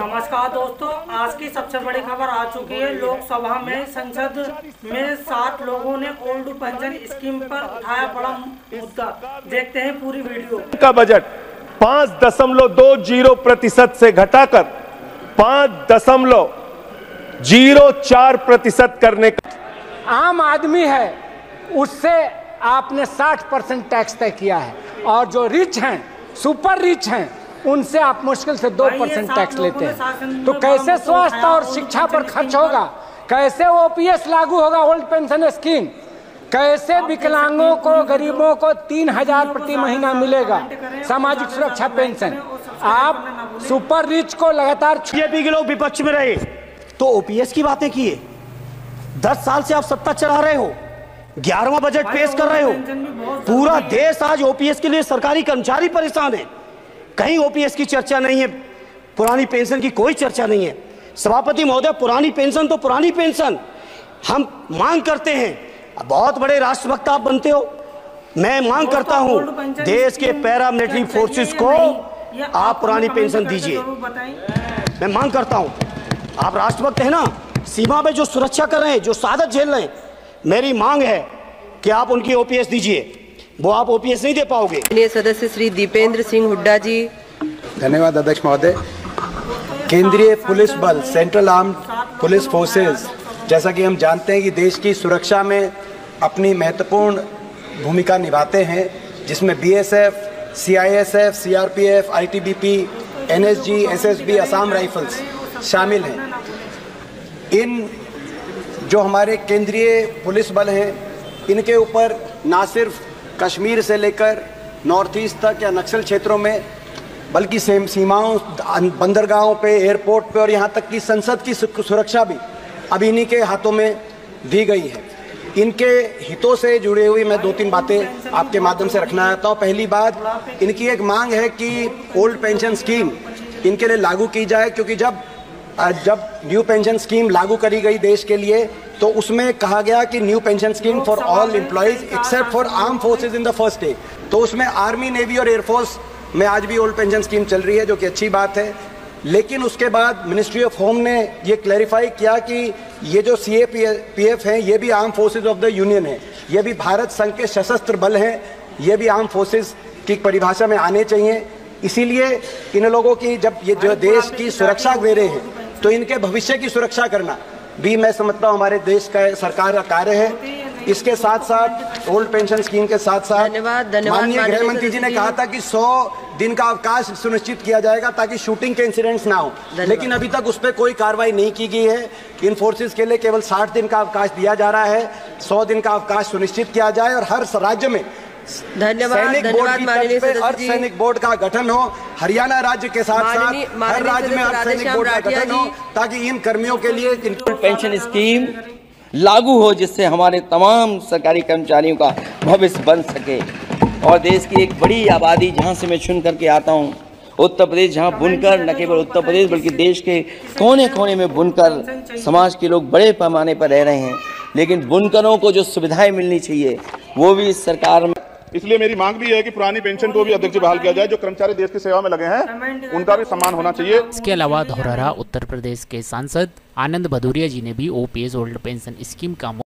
नमस्कार दोस्तों, आज की सबसे बड़ी खबर आ चुकी है। लोकसभा में संसद में 7 लोगों ने ओल्ड पेंशन स्कीम पर उठाया बड़ा मुद्दा। देखते हैं पूरी वीडियो। का बजट 5.20% से घटाकर 5.04% करने का आम आदमी है उससे आपने 60% टैक्स तय किया है, और जो रिच हैं, सुपर रिच हैं, उनसे आप मुश्किल से 2% टैक्स लेते हैं। तो कैसे स्वास्थ्य और शिक्षा पर खर्च होगा? कैसे ओपीएस लागू होगा, ओल्ड पेंशन स्कीम? कैसे विकलांगों को, गरीबों को 3,000 प्रति महीना मिलेगा सामाजिक सुरक्षा पेंशन? आप सुपर रिच को लगातार बीजेपी के लोग विपक्ष में रहे तो ओपीएस की बातें किए। 10 साल से आप सत्ता चला रहे हो, 11वां बजट पेश कर रहे हो। पूरा देश आज ओपीएस के लिए सरकारी कर्मचारी परेशान है। कहीं ओपीएस की चर्चा नहीं है, पुरानी पेंशन की कोई चर्चा नहीं है। सभापति महोदय, पुरानी पेंशन तो पुरानी पेंशन, हम मांग करते हैं। बहुत बड़े राष्ट्रभक्त आप बनते हो, मैं मांग करता हूं देश के पैरामिलिट्री फोर्सेस को आप पुरानी पेंशन दीजिए। मैं मांग करता हूं, आप राष्ट्रभक्त हैं ना, सीमा में जो सुरक्षा कर रहे हैं, जो शहादत झेल रहे हैं, मेरी मांग है कि आप उनकी ओपीएस दीजिए। वो आप ओपीएस नहीं दे पाओगे। सदस्य श्री दीपेंद्र सिंह हुड्डा जी। धन्यवाद अध्यक्ष महोदय। केंद्रीय पुलिस बल, सेंट्रल आर्म्ड पुलिस फोर्सेस, जैसा कि हम जानते हैं कि देश की सुरक्षा में अपनी महत्वपूर्ण भूमिका निभाते हैं, जिसमें BSF, CISF, CRPF, ITBP, NSG, SSB, Assam rifles शामिल हैं। इन जो हमारे केंद्रीय पुलिस बल हैं, इनके ऊपर ना सिर्फ कश्मीर से लेकर नॉर्थ ईस्ट तक या नक्सल क्षेत्रों में, बल्कि सीमाओं, बंदरगाहों पे, एयरपोर्ट पे और यहाँ तक कि संसद की सुरक्षा भी अब इन्हीं के हाथों में दी गई है। इनके हितों से जुड़े हुई मैं 2-3 बातें आपके माध्यम से रखना चाहता हूँ। पहली बात, इनकी एक मांग है कि ओल्ड पेंशन स्कीम इनके लिए लागू की जाए, क्योंकि जब न्यू पेंशन स्कीम लागू करी गई देश के लिए, तो उसमें कहा गया कि new pension scheme for all employees except for arm forces in the first stage. तो उसमें आर्मी, नेवी और एयरफोर्स में आज भी ओल्ड पेंशन स्कीम चल रही है, जो कि अच्छी बात है। लेकिन उसके बाद मिनिस्ट्री ऑफ होम ने ये क्लैरिफाई किया कि ये जो सीएपीएफ हैं, ये भी arm forces of the union है, ये भी भारत संघ के सशस्त्र बल हैं, ये भी आर्म फोर्सेज की परिभाषा में आने चाहिए। इसीलिए इन लोगों की, जब ये जो देश की सुरक्षा दे रहे हैं, तो इनके भविष्य की सुरक्षा करना भी मैं समझता हूँ हमारे देश का सरकार का कार्य है। इसके साथ साथ ओल्ड पेंशन स्कीम के साथ साथ माननीय गृह मंत्री जी ने कहा था कि 100 दिन का अवकाश सुनिश्चित किया जाएगा ताकि शूटिंग के इंसिडेंट्स ना हो, लेकिन अभी तक उस पर कोई कार्रवाई नहीं की गई है। इन फोर्सेस के लिए केवल 60 दिन का अवकाश दिया जा रहा है। 100 दिन का अवकाश सुनिश्चित किया जाए और हर राज्य में अर्धसैनिक बोर्ड का गठन हो। हरियाणा राज्य के साथ साथ हर राज्य में अर्धसैनिक बोर्ड का गठन हो, ताकि इन कर्मियों के लिए पेंशन स्कीम लागू हो, जिससे हमारे तमाम सरकारी कर्मचारियों का भविष्य बन सके। और देश की एक बड़ी आबादी, जहां से मैं चुन करके आता हूं, उत्तर प्रदेश, जहां बुनकर, न केवल उत्तर प्रदेश बल्कि देश के कोने कोने में बुनकर समाज के लोग बड़े पैमाने पर रह रहे हैं, लेकिन बुनकरों को जो सुविधाएं मिलनी चाहिए वो भी इस सरकार में। इसलिए मेरी मांग भी है कि पुरानी पेंशन को भी अध्यक्ष बहाल किया जाए। जो कर्मचारी देश की सेवा में लगे हैं, उनका भी सम्मान होना चाहिए। इसके अलावा धौरहरा उत्तर प्रदेश के सांसद आनंद भदौरिया जी ने भी ओपीएस ओल्ड पेंशन स्कीम का